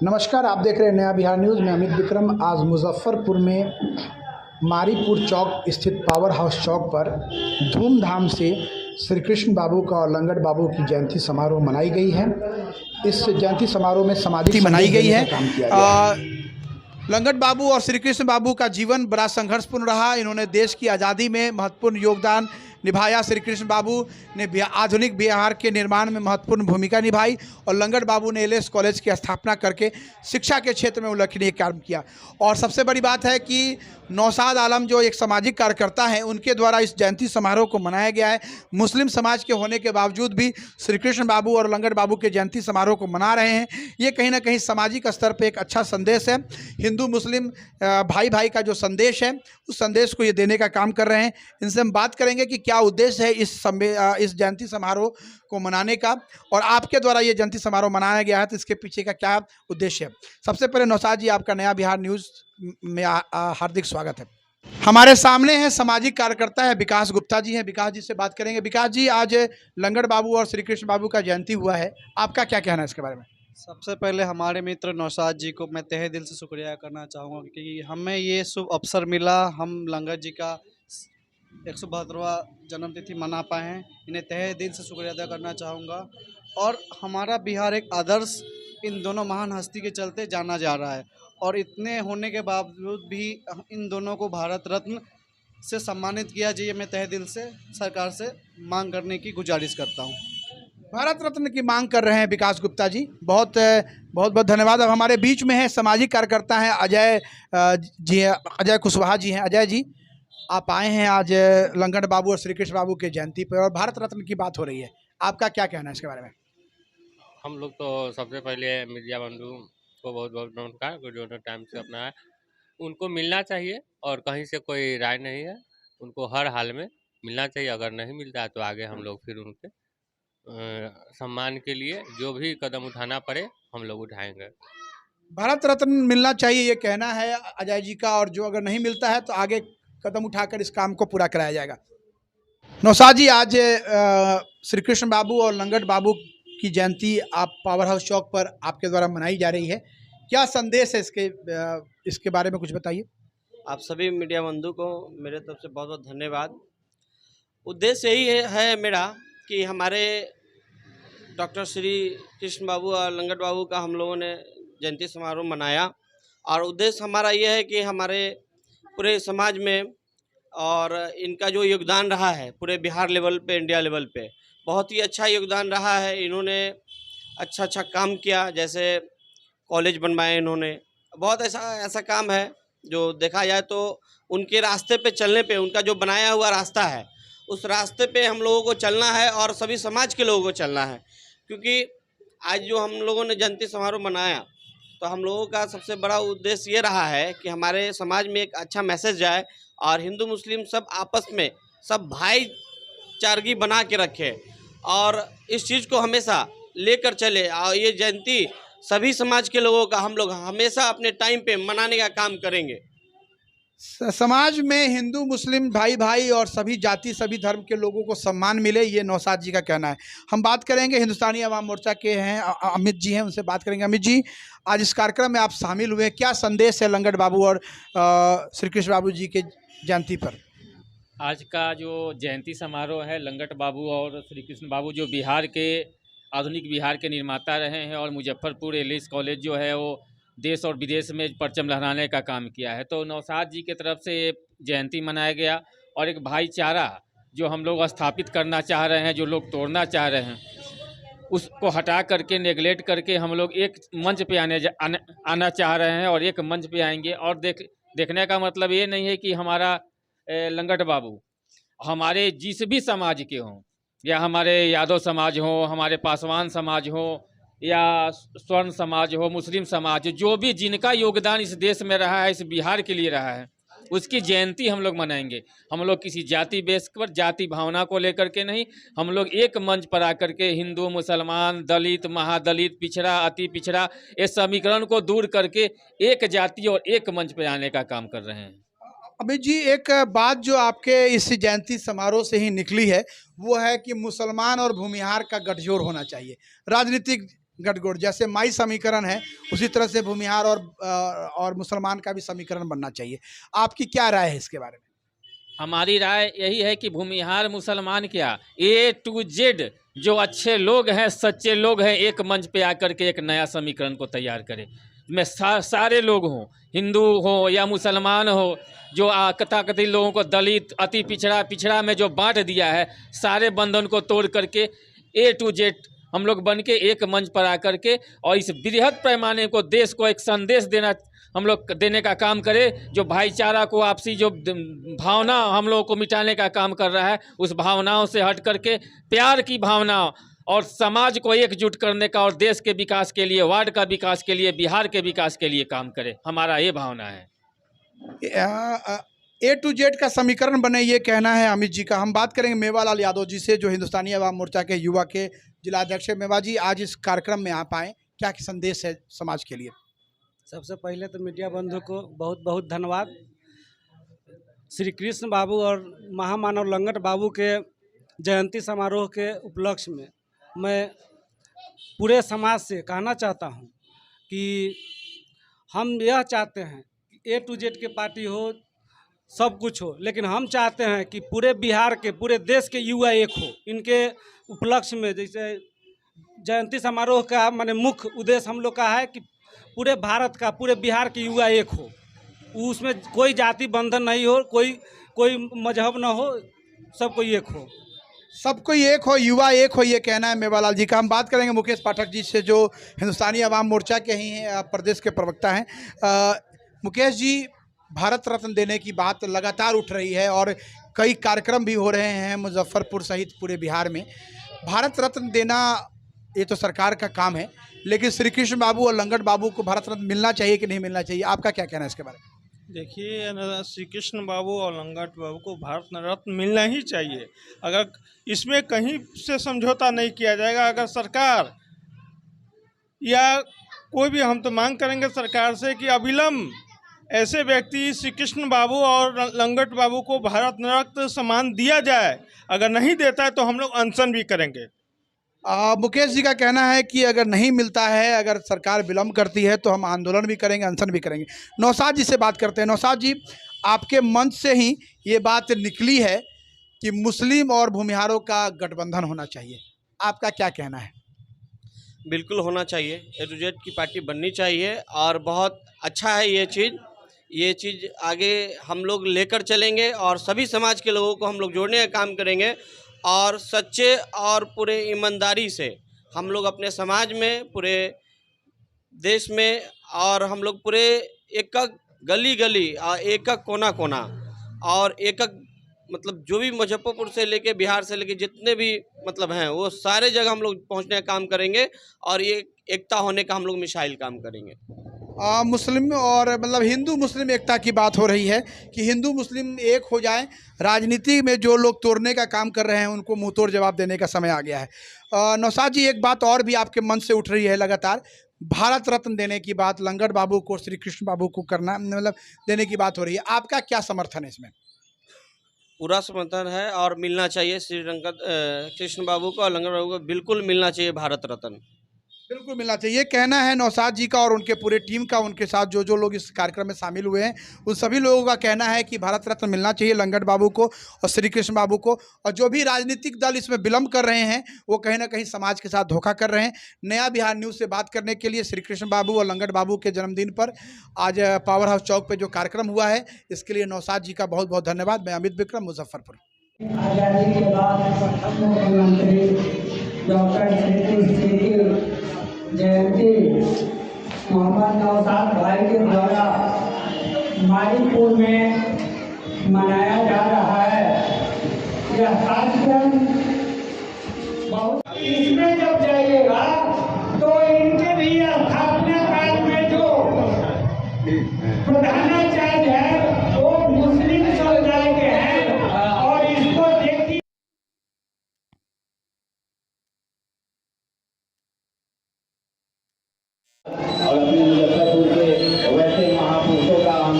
नमस्कार, आप देख रहे हैं नया बिहार न्यूज़ में अमित विक्रम। आज मुजफ्फरपुर में मारीपुर चौक स्थित पावर हाउस चौक पर धूमधाम से श्री कृष्ण बाबू का और लंगट बाबू की जयंती समारोह मनाई गई है। इस जयंती समारोह में सामाजिक मनाई गई है। काम किया गया है। लंगट बाबू और श्री कृष्ण बाबू का जीवन बड़ा संघर्षपूर्ण रहा। इन्होंने देश की आज़ादी में महत्वपूर्ण योगदान निभाया। श्री कृष्ण बाबू ने आधुनिक बिहार के निर्माण में महत्वपूर्ण भूमिका निभाई और लंगट बाबू ने एलएस कॉलेज की स्थापना करके शिक्षा के क्षेत्र में उल्लेखनीय काम किया। और सबसे बड़ी बात है कि नौशाद आलम जो एक सामाजिक कार्यकर्ता हैं, उनके द्वारा इस जयंती समारोह को मनाया गया है। मुस्लिम समाज के होने के बावजूद भी श्री कृष्ण बाबू और लंगट बाबू के जयंती समारोह को मना रहे हैं। ये कहीं ना कहीं सामाजिक स्तर पर एक अच्छा संदेश है। हिंदू मुस्लिम भाई भाई का जो संदेश है, उस संदेश को ये देने का काम कर रहे हैं। इनसे हम बात करेंगे कि क्या उद्देश्य है इस जयंती समारोह को मनाने का, और आपके द्वारा ये जयंती समारोह मनाया गया है तो इसके पीछे का क्या उद्देश्य है। सबसे पहले नौशाद जी, आपका नया बिहार न्यूज़ में हार्दिक स्वागत है। हमारे सामने है सामाजिक कार्यकर्ता है विकास गुप्ता जी हैं। विकास जी से बात करेंगे। विकास जी, आज लंगट बाबू और श्री कृष्ण बाबू का जयंती हुआ है, आपका क्या कहना है इसके बारे में? सबसे पहले हमारे मित्र नौशाद जी को मैं तहे दिल से शुक्रिया करना चाहूँगा कि हमें ये शुभ अवसर मिला। हम लंगट जी का 172वां जन्मतिथि मना पाए हैं। इन्हें तहे दिल से शुक्रिया अदा करना चाहूँगा। और हमारा बिहार एक आदर्श इन दोनों महान हस्ती के चलते जाना जा रहा है, और इतने होने के बावजूद भी इन दोनों को भारत रत्न से सम्मानित किया जाए। मैं तहे दिल से सरकार से मांग करने की गुजारिश करता हूँ। भारत रत्न की मांग कर रहे हैं विकास गुप्ता जी, बहुत बहुत बहुत धन्यवाद। अब हमारे बीच में है सामाजिक कार्यकर्ता हैं अजय जी, अजय कुशवाहा जी हैं। अजय जी, आप आए हैं आज लंगट बाबू और श्री कृष्ण बाबू के जयंती पर और भारत रत्न की बात हो रही है, आपका क्या कहना है इसके बारे में? हम लोग तो सबसे पहले मीडिया बंधु को बहुत बहुत नमस्कार, जो टाइम से अपना है उनको मिलना चाहिए और कहीं से कोई राय नहीं है, उनको हर हाल में मिलना चाहिए। अगर नहीं मिलता है तो आगे हम लोग फिर उनके सम्मान के लिए जो भी कदम उठाना पड़े हम लोग उठाएंगे। भारत रत्न मिलना चाहिए ये कहना है अजय जी का, और जो अगर नहीं मिलता है तो आगे कदम उठाकर इस काम को पूरा कराया जाएगा। नौशाद जी, आज श्री कृष्ण बाबू और लंगट बाबू की जयंती आप पावर हाउस चौक पर आपके द्वारा मनाई जा रही है, क्या संदेश है इसके बारे में कुछ बताइए। आप सभी मीडिया बंधु को मेरे तरफ से बहुत बहुत धन्यवाद। उद्देश्य यही है मेरा कि हमारे डॉक्टर श्री कृष्ण बाबू और लंगट बाबू का हम लोगों ने जयंती समारोह मनाया, और उद्देश्य हमारा ये है कि हमारे पूरे समाज में और इनका जो योगदान रहा है पूरे बिहार लेवल पे, इंडिया लेवल पे बहुत ही अच्छा योगदान रहा है। इन्होंने अच्छा अच्छा काम किया, जैसे कॉलेज बनवाए इन्होंने। बहुत ऐसा काम है जो देखा जाए तो उनके रास्ते पे चलने पे, उनका जो बनाया हुआ रास्ता है उस रास्ते पे हम लोगों को चलना है और सभी समाज के लोगों को चलना है। क्योंकि आज जो हम लोगों ने जयंती समारोह मनाया तो हम लोगों का सबसे बड़ा उद्देश्य ये रहा है कि हमारे समाज में एक अच्छा मैसेज जाए और हिंदू मुस्लिम सब आपस में सब भाईचारगी बना के रखे और इस चीज़ को हमेशा लेकर चले। और ये जयंती सभी समाज के लोगों का हम लोग हमेशा अपने टाइम पे मनाने का काम करेंगे। समाज में हिंदू मुस्लिम भाई भाई और सभी जाति सभी धर्म के लोगों को सम्मान मिले, ये नौशाद जी का कहना है। हम बात करेंगे हिंदुस्तानी अवाम मोर्चा के हैं अमित जी हैं, उनसे बात करेंगे। अमित जी, आज इस कार्यक्रम में आप शामिल हुए, क्या संदेश है लंगट बाबू और श्री कृष्ण बाबू जी के जयंती पर? आज का जो जयंती समारोह है, लंगट बाबू और श्री कृष्ण बाबू जो बिहार के आधुनिक बिहार के निर्माता रहे हैं और मुजफ्फरपुर एलएस कॉलेज जो है वो देश और विदेश में परचम लहराने का काम किया है, तो नौशाद जी की तरफ से जयंती मनाया गया। और एक भाईचारा जो हम लोग स्थापित करना चाह रहे हैं, जो लोग तोड़ना चाह रहे हैं, उसको हटा करके नेगलेक्ट करके हम लोग एक मंच पे आना चाह रहे हैं और एक मंच पे आएंगे। और देखने का मतलब ये नहीं है कि हमारा लंगट बाबू हमारे जिस भी समाज के हों, या हमारे यादव समाज हो, हमारे पासवान समाज हो, या स्वर्ण समाज हो, मुस्लिम समाज, जो भी जिनका योगदान इस देश में रहा है, इस बिहार के लिए रहा है, उसकी जयंती हम लोग मनाएंगे। हम लोग किसी जाति बेस पर, जाति भावना को लेकर के नहीं, हम लोग एक मंच पर आकर के हिंदू मुसलमान दलित महादलित पिछड़ा अति पिछड़ा इस समीकरण को दूर करके एक जाति और एक मंच पर आने का काम कर रहे हैं। अमित जी, एक बात जो आपके इस जयंती समारोह से ही निकली है वो है कि मुसलमान और भूमिहार का गठजोड़ होना चाहिए। राजनीतिक गठजोड़, जैसे माई समीकरण है उसी तरह से भूमिहार और मुसलमान का भी समीकरण बनना चाहिए। आपकी क्या राय है इसके बारे में? हमारी राय यही है कि भूमिहार मुसलमान क्या, A to Z जो अच्छे लोग हैं, सच्चे लोग हैं, एक मंच पे आकर के एक नया समीकरण को तैयार करें। मैं सारे लोग हों, हिंदू हो या मुसलमान हो, जो तथाकथित लोगों को दलित, अति पिछड़ा में जो बांट दिया है, सारे बंधन को तोड़ करके A to Z हम लोग बन के एक मंच पर आकर के और इस बृहद पैमाने को, देश को एक संदेश हम लोग देने का काम करें, जो भाईचारा को, आपसी जो भावना हम लोगों को मिटाने का काम कर रहा है, उस भावनाओं से हट करके प्यार की भावना और समाज को एकजुट करने का और देश के विकास के लिए, वार्ड का विकास के लिए, बिहार के विकास के लिए काम करें। हमारा ये भावना है। A to Z का समीकरण बने, ये कहना है अमित जी का। हम बात करेंगे मेवालाल यादव जी से, जो हिंदुस्तानी अवाम मोर्चा के युवा के जिलाध्यक्ष है। मेवा जी, आज इस कार्यक्रम में आप आए, क्या संदेश है समाज के लिए? सबसे पहले तो मीडिया बंधु को बहुत बहुत धन्यवाद। श्री कृष्ण बाबू और महामानव लंगट बाबू के जयंती समारोह के उपलक्ष्य में मैं पूरे समाज से कहना चाहता हूं कि हम यह चाहते हैं कि A to Z की पार्टी हो, सब कुछ हो, लेकिन हम चाहते हैं कि पूरे बिहार के, पूरे देश के युवा एक हो। इनके उपलक्ष्य में जैसे जयंती समारोह का माने मुख्य उद्देश्य हम लोग का है कि पूरे भारत का, पूरे बिहार के युवा एक हो, उसमें कोई जाति बंधन नहीं हो, कोई मजहब ना हो, सबको एक हो, सबको एक हो, युवा एक हो, ये कहना है मेवालाल जी का। हम बात करेंगे मुकेश पाठक जी से, जो हिंदुस्तानी अवाम मोर्चा के ही हैं, प्रदेश के प्रवक्ता हैं। मुकेश जी, भारत रत्न देने की बात लगातार उठ रही है और कई कार्यक्रम भी हो रहे हैं मुजफ्फरपुर सहित पूरे बिहार में। भारत रत्न देना ये तो सरकार का काम है, लेकिन श्री कृष्ण बाबू और लंगट बाबू को भारत रत्न मिलना चाहिए कि नहीं मिलना चाहिए? आपका क्या कहना है इसके बारे में? देखिए, श्री कृष्ण बाबू और लंगट बाबू को भारत रत्न मिलना ही चाहिए। अगर इसमें कहीं से समझौता नहीं किया जाएगा, अगर सरकार या कोई भी, हम तो मांग करेंगे सरकार से कि अविलंब ऐसे व्यक्ति श्री कृष्ण बाबू और लंगट बाबू को भारत रत्न सम्मान दिया जाए। अगर नहीं देता है तो हम लोग अनशन भी करेंगे। मुकेश जी का कहना है कि अगर नहीं मिलता है, अगर सरकार विलम्ब करती है तो हम आंदोलन भी करेंगे, अनशन भी करेंगे। नौशाद जी से बात करते हैं। नौशाद जी, आपके मंच से ही ये बात निकली है कि मुस्लिम और भूमिहारों का गठबंधन होना चाहिए, आपका क्या कहना है? बिल्कुल होना चाहिए, A to Z की पार्टी बननी चाहिए और बहुत अच्छा है ये चीज़ आगे हम लोग लेकर चलेंगे और सभी समाज के लोगों को हम लोग जोड़ने का काम करेंगे और सच्चे और पूरे ईमानदारी से हम लोग अपने समाज में, पूरे देश में, और हम लोग पूरे एक गली गली और एक कोना कोना और एक मतलब जो भी मुजफ्फरपुर से लेके, बिहार से लेके जितने भी मतलब हैं, वो सारे जगह हम लोग पहुंचने का काम करेंगे और ये एकता होने का हम लोग मिसाइल काम करेंगे। मुस्लिम और मतलब हिंदू मुस्लिम एकता की बात हो रही है कि हिंदू मुस्लिम एक हो जाएं। राजनीति में जो लोग तोड़ने का काम कर रहे हैं उनको मुंह तोड़ जवाब देने का समय आ गया है। नौशाद जी, एक बात और भी आपके मन से उठ रही है लगातार, भारत रत्न देने की बात, लंगट बाबू को, श्री कृष्ण बाबू को करना मतलब देने की बात हो रही है। आपका क्या समर्थन है इसमें? पूरा समर्थन है और मिलना चाहिए श्री कृष्ण बाबू को और लंगट बाबू को, बिल्कुल मिलना चाहिए भारत रत्न, बिल्कुल मिलना चाहिए। ये कहना है नौशाद जी का और उनके पूरे टीम का, उनके साथ जो लोग इस कार्यक्रम में शामिल हुए हैं उन सभी लोगों का कहना है कि भारत रत्न मिलना चाहिए लंगट बाबू को और श्री कृष्ण बाबू को। और जो भी राजनीतिक दल इसमें विलम्ब कर रहे हैं वो कहीं ना कहीं समाज के साथ धोखा कर रहे हैं। नया बिहार न्यूज़ से बात करने के लिए श्री कृष्ण बाबू और लंगट बाबू के जन्मदिन पर आज पावर हाउस चौक पर जो कार्यक्रम हुआ है, इसके लिए नौशाद जी का बहुत बहुत धन्यवाद। मैं अमित विक्रम, मुजफ्फरपुर। आज़ादी के बाद मुख्यमंत्री डॉक्टर श्री जयंती मोहम्मद नौशाद भाई के द्वारा मारीपुर में मनाया जा रहा है। यह कार्यक्रम बहुत, इसमें जब जाइएगा तो इनके भी स्थापना काल में जो प्रधानाचार्य है वो मुस्लिम समुदाय के हैं और इसको देखिए। और अपने मुजफ्फरपुर के वैसे महापुरुषों का हम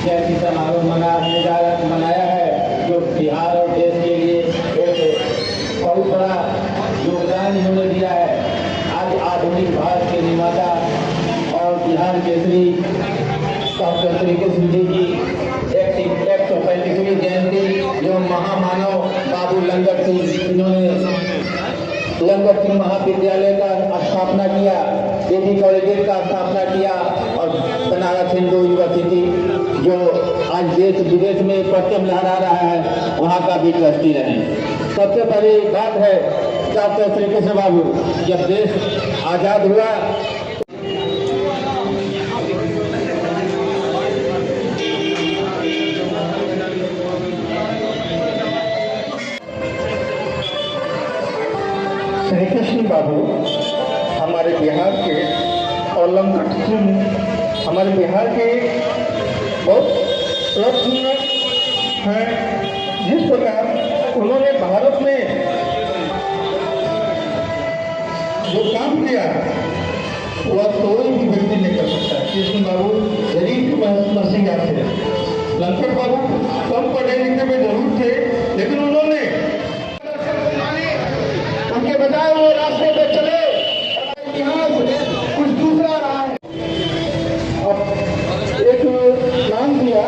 जयंती समारोह मनाया है, जो बिहार और देश के लिए एक बहुत बड़ा योगदान इन्होंने दिया है। आज डॉक्टर श्री कृष्ण जी की 135वीं जयंती जो महामानव बाबू लंगट सिंह, इन्होंने लंगट सिंह महाविद्यालय का स्थापना किया, डिग्री कॉलेज का स्थापना किया और बनारस हिंदू यूनिवर्सिटी जो आज देश विदेश में परचम लहरा रहा है, वहाँ का भी ट्रस्टी रहे। सबसे बड़ी बात है डॉक्टर श्री कृष्ण बाबू, जब देश आज़ाद हुआ श्री कृष्ण बाबू हमारे बिहार के और लंगट सिंह हमारे बिहार के बहुत रत्न हैं। जिस प्रकार उन्होंने भारत में जो काम किया वह कोई भी व्यक्ति नहीं कर सकता। कृष्ण बाबू गरीब मसीहा थे, लंगट बाबू कम पढ़े लिखे में जरूर थे, लेकिन उन्होंने उनके बताए हुए रास्ते पे चले। इतिहास कुछ दूसरा रहा है। अब एक नाम दिया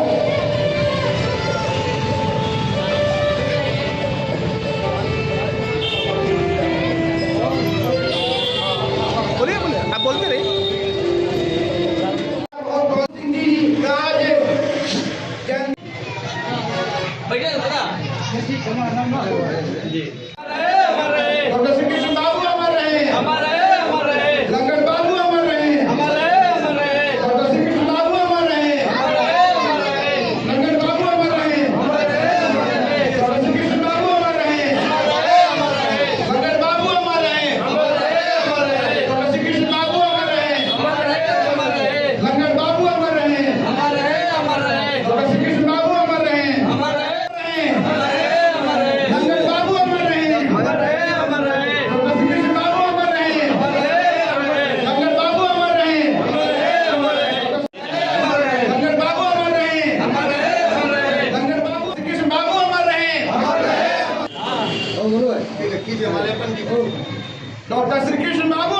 बोलिए आप बोलते रहिए। डॉक्टर श्री कृष्ण बाबू अमर रहे, लंगट बाबू अमर रहे, डॉक्टर श्री कृष्ण बाबू अमर रहे, लंगट बाबू अमर रहे, डॉक्टर श्री कृष्ण बाबू अमर रहे, लंगट बाबू अमर रहे, डॉक्टर श्री कृष्ण बाबू अमर रहे, लंगट बाबू अमर रहे, डॉक्टर श्री कृष्ण बाबू अमर रहे, लंगट बाबू अमर रहे, डॉक्टर श्री कृष्ण बाबू